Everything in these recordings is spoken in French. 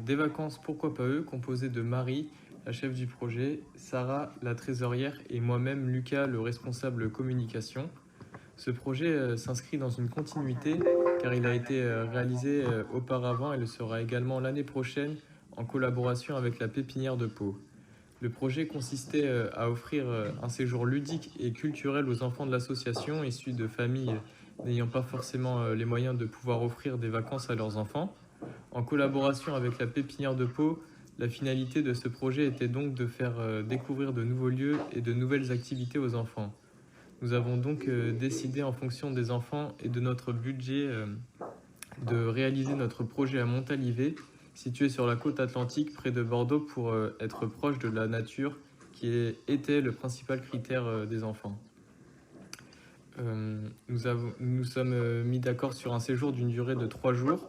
Des vacances, pourquoi pas eux, composé de Marie, la chef du projet, Sarah, la trésorière, et moi-même, Lucas, le responsable communication. Ce projet s'inscrit dans une continuité car il a été réalisé auparavant et le sera également l'année prochaine en collaboration avec la Pépinière de Pau. Le projet consistait à offrir un séjour ludique et culturel aux enfants de l'association issus de familles n'ayant pas forcément les moyens de pouvoir offrir des vacances à leurs enfants. En collaboration avec la Pépinière de Pau, la finalité de ce projet était donc de faire découvrir de nouveaux lieux et de nouvelles activités aux enfants. Nous avons donc décidé en fonction des enfants et de notre budget de réaliser notre projet à Montalivet, situé sur la côte atlantique près de Bordeaux pour être proche de la nature qui était le principal critère des enfants. Nous sommes mis d'accord sur un séjour d'une durée de 3 jours.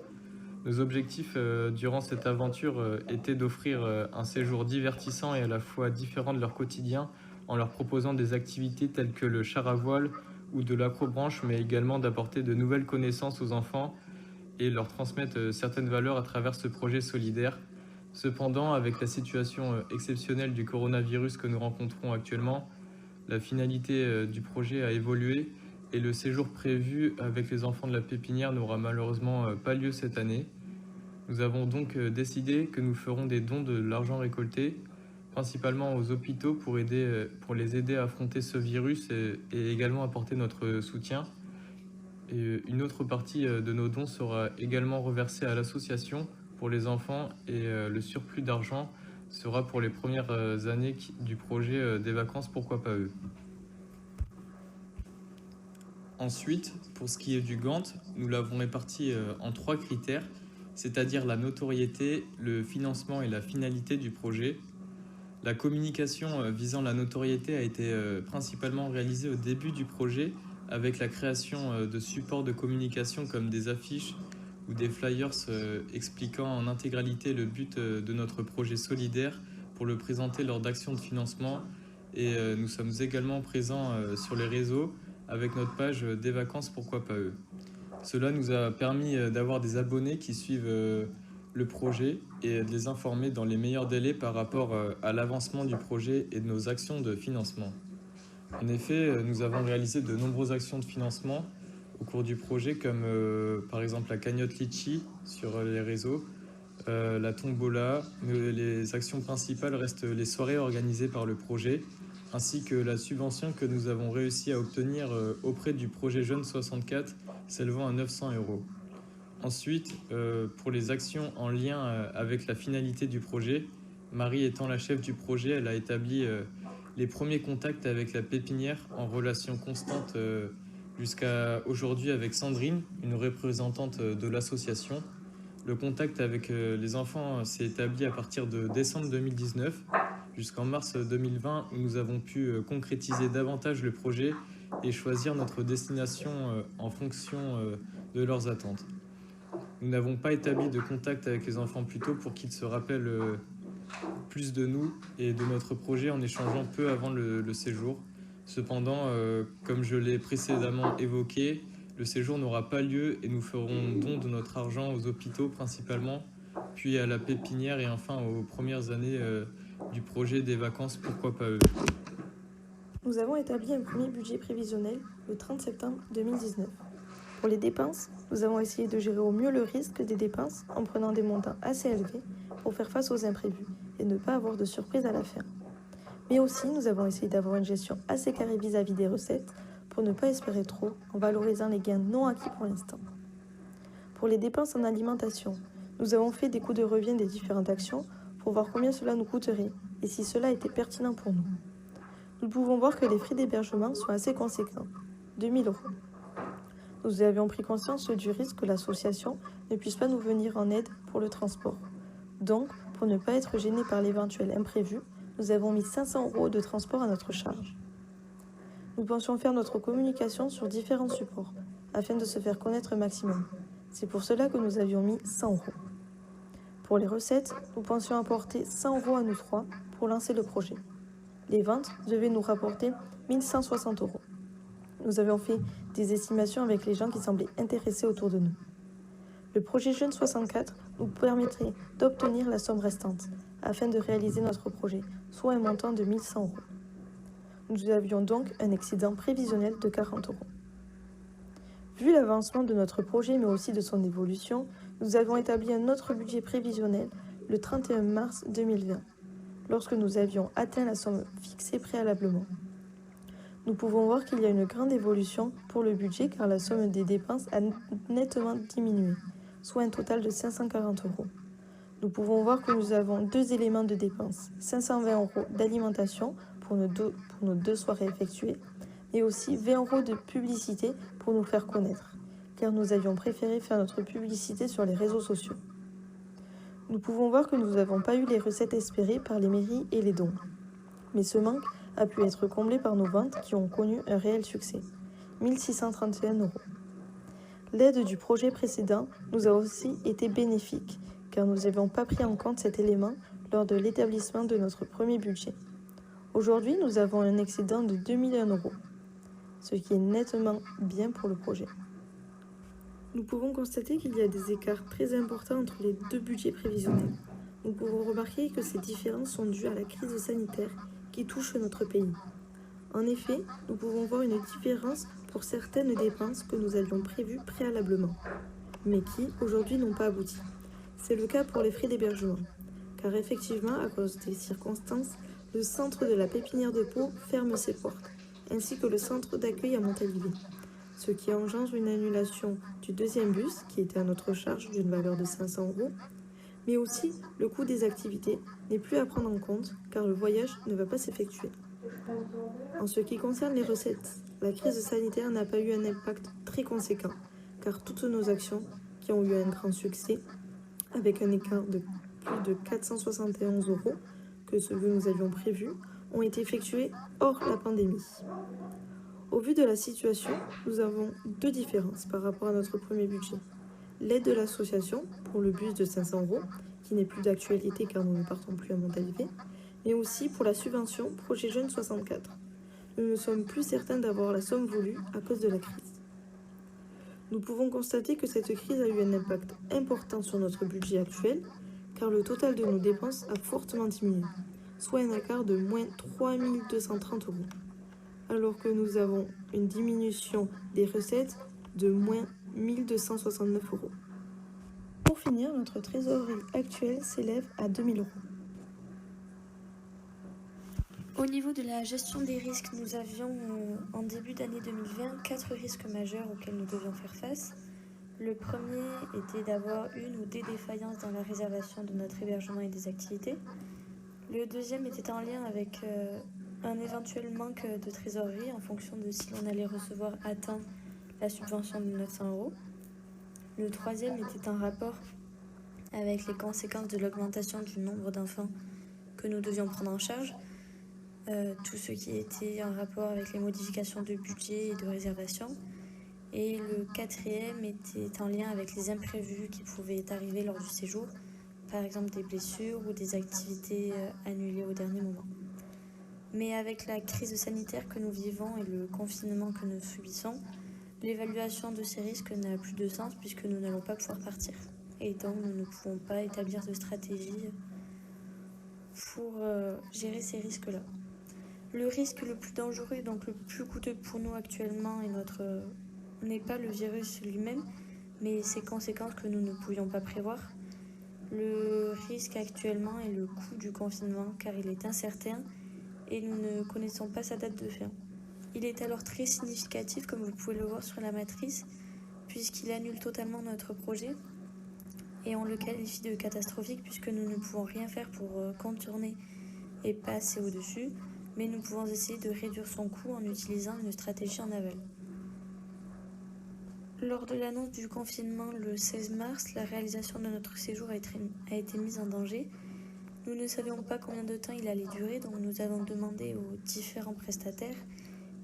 Nos objectifs durant cette aventure étaient d'offrir un séjour divertissant et à la fois différent de leur quotidien en leur proposant des activités telles que le char à voile ou de l'acrobranche, mais également d'apporter de nouvelles connaissances aux enfants et leur transmettre certaines valeurs à travers ce projet solidaire. Cependant, avec la situation exceptionnelle du coronavirus que nous rencontrons actuellement, la finalité du projet a évolué et le séjour prévu avec les enfants de la pépinière n'aura malheureusement pas lieu cette année. Nous avons donc décidé que nous ferons des dons de l'argent récolté, principalement aux hôpitaux pour les aider à affronter ce virus et également apporter notre soutien. Et une autre partie de nos dons sera également reversée à l'association pour les enfants et le surplus d'argent sera pour les premières années du projet des vacances, pourquoi pas eux. Ensuite, pour ce qui est du Gantt, nous l'avons réparti en 3 critères, c'est-à-dire la notoriété, le financement et la finalité du projet. La communication visant la notoriété a été principalement réalisée au début du projet avec la création de supports de communication comme des affiches ou des flyers expliquant en intégralité le but de notre projet solidaire pour le présenter lors d'actions de financement. Et nous sommes également présents sur les réseaux avec notre page des vacances, pourquoi pas eux. Cela nous a permis d'avoir des abonnés qui suivent le projet et de les informer dans les meilleurs délais par rapport à l'avancement du projet et de nos actions de financement. En effet, nous avons réalisé de nombreuses actions de financement au cours du projet, comme par exemple la cagnotte Litchi sur les réseaux, la tombola. Les actions principales restent les soirées organisées par le projet, ainsi que la subvention que nous avons réussi à obtenir auprès du projet Jeunes 64, s'élevant à 900 €. Ensuite, pour les actions en lien avec la finalité du projet, Marie étant la chef du projet, elle a établi les premiers contacts avec la pépinière en relation constante jusqu'à aujourd'hui avec Sandrine, une représentante de l'association. Le contact avec les enfants s'est établi à partir de décembre 2019 jusqu'en mars 2020 où nous avons pu concrétiser davantage le projet et choisir notre destination en fonction de leurs attentes. Nous n'avons pas établi de contact avec les enfants plus tôt pour qu'ils se rappellent plus de nous et de notre projet en échangeant peu avant le séjour. Cependant, comme je l'ai précédemment évoqué, le séjour n'aura pas lieu et nous ferons don de notre argent aux hôpitaux principalement, puis à la pépinière et enfin aux premières années du projet des vacances, pourquoi pas eux. Nous avons établi un premier budget prévisionnel le 30 septembre 2019. Pour les dépenses, nous avons essayé de gérer au mieux le risque des dépenses en prenant des montants assez élevés pour faire face aux imprévus et ne pas avoir de surprise à la fin. Mais aussi, nous avons essayé d'avoir une gestion assez carrée vis-à-vis des recettes pour ne pas espérer trop en valorisant les gains non acquis pour l'instant. Pour les dépenses en alimentation, nous avons fait des coûts de revient des différentes actions pour voir combien cela nous coûterait et si cela était pertinent pour nous. Nous pouvons voir que les frais d'hébergement sont assez conséquents, 2 000 €. Nous avions pris conscience du risque que l'association ne puisse pas nous venir en aide pour le transport. Donc, pour ne pas être gênés par l'éventuel imprévu, nous avons mis 500 € de transport à notre charge. Nous pensions faire notre communication sur différents supports, afin de se faire connaître un maximum. C'est pour cela que nous avions mis 100 €. Pour les recettes, nous pensions apporter 100 € à nous trois pour lancer le projet. Les ventes devaient nous rapporter 1160 €. Nous avions fait des estimations avec les gens qui semblaient intéressés autour de nous. Le projet Jeunes 64 nous permettrait d'obtenir la somme restante afin de réaliser notre projet, soit un montant de 1 100 euros. Nous avions donc un excédent prévisionnel de 40 euros. Vu l'avancement de notre projet mais aussi de son évolution, nous avons établi un autre budget prévisionnel le 31 mars 2020, lorsque nous avions atteint la somme fixée préalablement. Nous pouvons voir qu'il y a une grande évolution pour le budget car la somme des dépenses a nettement diminué, soit un total de 540 euros. Nous pouvons voir que nous avons deux éléments de dépenses, 520 euros d'alimentation pour nos deux soirées effectuées, et aussi 20 euros de publicité pour nous faire connaître, car nous avions préféré faire notre publicité sur les réseaux sociaux. Nous pouvons voir que nous n'avons pas eu les recettes espérées par les mairies et les dons, mais ce manque a pu être comblé par nos ventes qui ont connu un réel succès, 1 631 euros. L'aide du projet précédent nous a aussi été bénéfique, car nous n'avions pas pris en compte cet élément lors de l'établissement de notre premier budget. Aujourd'hui, nous avons un excédent de 2 001 euros, ce qui est nettement bien pour le projet. Nous pouvons constater qu'il y a des écarts très importants entre les deux budgets prévisionnels. Nous pouvons remarquer que ces différences sont dues à la crise sanitaire qui touche notre pays. En effet, nous pouvons voir une différence pour certaines dépenses que nous avions prévues préalablement, mais qui, aujourd'hui, n'ont pas abouti. C'est le cas pour les frais d'hébergement, car effectivement, à cause des circonstances, le centre de la pépinière de Pau ferme ses portes, ainsi que le centre d'accueil à Montalivet, ce qui engendre une annulation du deuxième bus, qui était à notre charge d'une valeur de 500 euros, mais aussi le coût des activités n'est plus à prendre en compte, car le voyage ne va pas s'effectuer. En ce qui concerne les recettes, la crise sanitaire n'a pas eu un impact très conséquent, car toutes nos actions, qui ont eu un grand succès, avec un écart de plus de 471 euros que ce que nous avions prévu, ont été effectuées hors la pandémie. Au vu de la situation, nous avons deux différences par rapport à notre premier budget. L'aide de l'association pour le bus de 500 euros, qui n'est plus d'actualité car nous ne partons plus à Montalivet, mais aussi pour la subvention Projet Jeunes 64. Nous ne sommes plus certains d'avoir la somme voulue à cause de la crise. Nous pouvons constater que cette crise a eu un impact important sur notre budget actuel, car le total de nos dépenses a fortement diminué, soit un écart de moins 3 230 euros, alors que nous avons une diminution des recettes de moins 1 269 euros. Pour finir, notre trésorerie actuelle s'élève à 2 000 euros. Au niveau de la gestion des risques, nous avions en début d'année 2020 4 risques majeurs auxquels nous devions faire face. Le premier était d'avoir une ou des défaillances dans la réservation de notre hébergement et des activités. Le deuxième était en lien avec un éventuel manque de trésorerie en fonction de si l'on allait recevoir à temps la subvention de 900 euros. Le troisième était en rapport avec les conséquences de l'augmentation du nombre d'enfants que nous devions prendre en charge, tout ce qui était en rapport avec les modifications de budget et de réservation. Et le quatrième était en lien avec les imprévus qui pouvaient arriver lors du séjour, par exemple des blessures ou des activités annulées au dernier moment. Mais avec la crise sanitaire que nous vivons et le confinement que nous subissons, l'évaluation de ces risques n'a plus de sens puisque nous n'allons pas pouvoir partir. Et donc nous ne pouvons pas établir de stratégie pour gérer ces risques-là. Le risque le plus dangereux et donc le plus coûteux pour nous actuellement n'est pas le virus lui-même, mais ses conséquences que nous ne pouvions pas prévoir. Le risque actuellement est le coût du confinement car il est incertain et nous ne connaissons pas sa date de fin. Il est alors très significatif, comme vous pouvez le voir sur la matrice, puisqu'il annule totalement notre projet et on le qualifie de catastrophique puisque nous ne pouvons rien faire pour contourner et passer au-dessus, mais nous pouvons essayer de réduire son coût en utilisant une stratégie en aval. Lors de l'annonce du confinement le 16 mars, la réalisation de notre séjour a été mise en danger. Nous ne savions pas combien de temps il allait durer, donc nous avons demandé aux différents prestataires,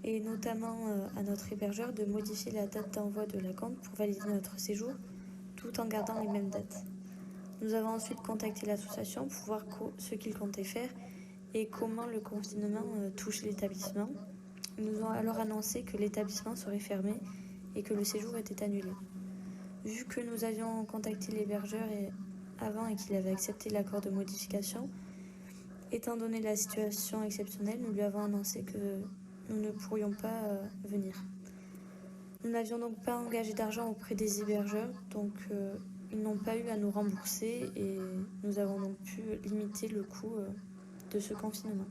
et notamment à notre hébergeur, de modifier la date d'envoi de l'acompte pour valider notre séjour, tout en gardant les mêmes dates. Nous avons ensuite contacté l'association pour voir ce qu'ils comptaient faire et comment le confinement touche l'établissement. Ils nous ont alors annoncé que l'établissement serait fermé et que le séjour était annulé. Vu que nous avions contacté l'hébergeur avant et qu'il avait accepté l'accord de modification, étant donné la situation exceptionnelle, nous lui avons annoncé que nous ne pourrions pas venir. Nous n'avions donc pas engagé d'argent auprès des hébergeurs, donc ils n'ont pas eu à nous rembourser et nous avons donc pu limiter le coût de ce confinement.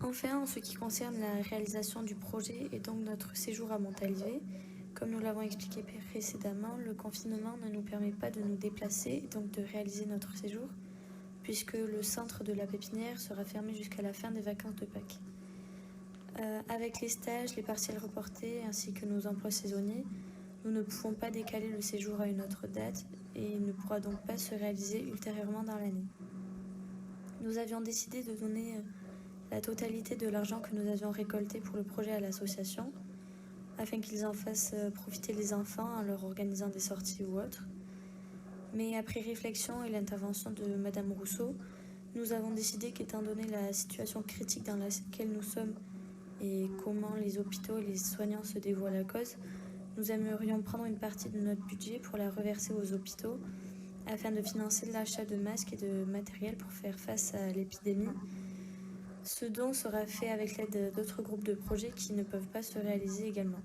Enfin, en ce qui concerne la réalisation du projet et donc notre séjour à Montalivet, comme nous l'avons expliqué précédemment, le confinement ne nous permet pas de nous déplacer et donc de réaliser notre séjour, puisque le centre de la pépinière sera fermé jusqu'à la fin des vacances de Pâques. Avec les stages, les partiels reportés ainsi que nos emplois saisonniers, nous ne pouvons pas décaler le séjour à une autre date et il ne pourra donc pas se réaliser ultérieurement dans l'année. Nous avions décidé de donner la totalité de l'argent que nous avions récolté pour le projet à l'association, afin qu'ils en fassent profiter les enfants en leur organisant des sorties ou autres. Mais après réflexion et l'intervention de Madame Rousseau, nous avons décidé qu'étant donné la situation critique dans laquelle nous sommes et comment les hôpitaux et les soignants se dévoient la cause, nous aimerions prendre une partie de notre budget pour la reverser aux hôpitaux afin de financer l'achat de masques et de matériel pour faire face à l'épidémie. Ce don sera fait avec l'aide d'autres groupes de projets qui ne peuvent pas se réaliser également.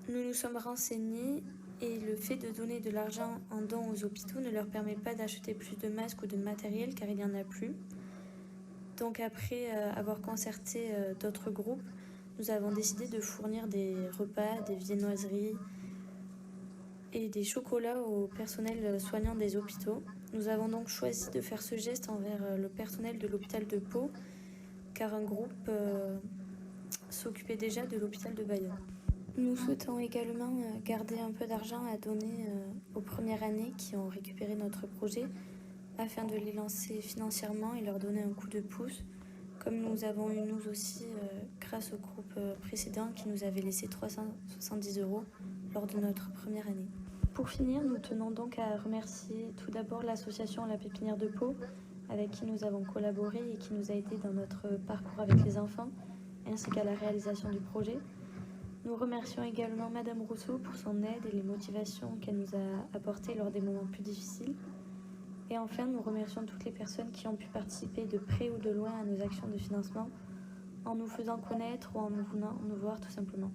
Nous nous sommes renseignés et le fait de donner de l'argent en don aux hôpitaux ne leur permet pas d'acheter plus de masques ou de matériel car il n'y en a plus. Donc après avoir concerté d'autres groupes, nous avons décidé de fournir des repas, des viennoiseries et des chocolats au personnel soignant des hôpitaux. Nous avons donc choisi de faire ce geste envers le personnel de l'hôpital de Pau, car un groupe s'occupait déjà de l'hôpital de Bayonne. Nous souhaitons également garder un peu d'argent à donner aux premières années qui ont récupéré notre projet, afin de les lancer financièrement et leur donner un coup de pouce, comme nous avons eu nous aussi grâce au groupe précédent qui nous avait laissé 370 € lors de notre première année. Pour finir, nous tenons donc à remercier tout d'abord l'association La Pépinière de Pau, avec qui nous avons collaboré et qui nous a aidés dans notre parcours avec les enfants, ainsi qu'à la réalisation du projet. Nous remercions également Madame Rousseau pour son aide et les motivations qu'elle nous a apportées lors des moments plus difficiles. Et enfin, nous remercions toutes les personnes qui ont pu participer de près ou de loin à nos actions de financement, en nous faisant connaître ou en venant nous voir tout simplement.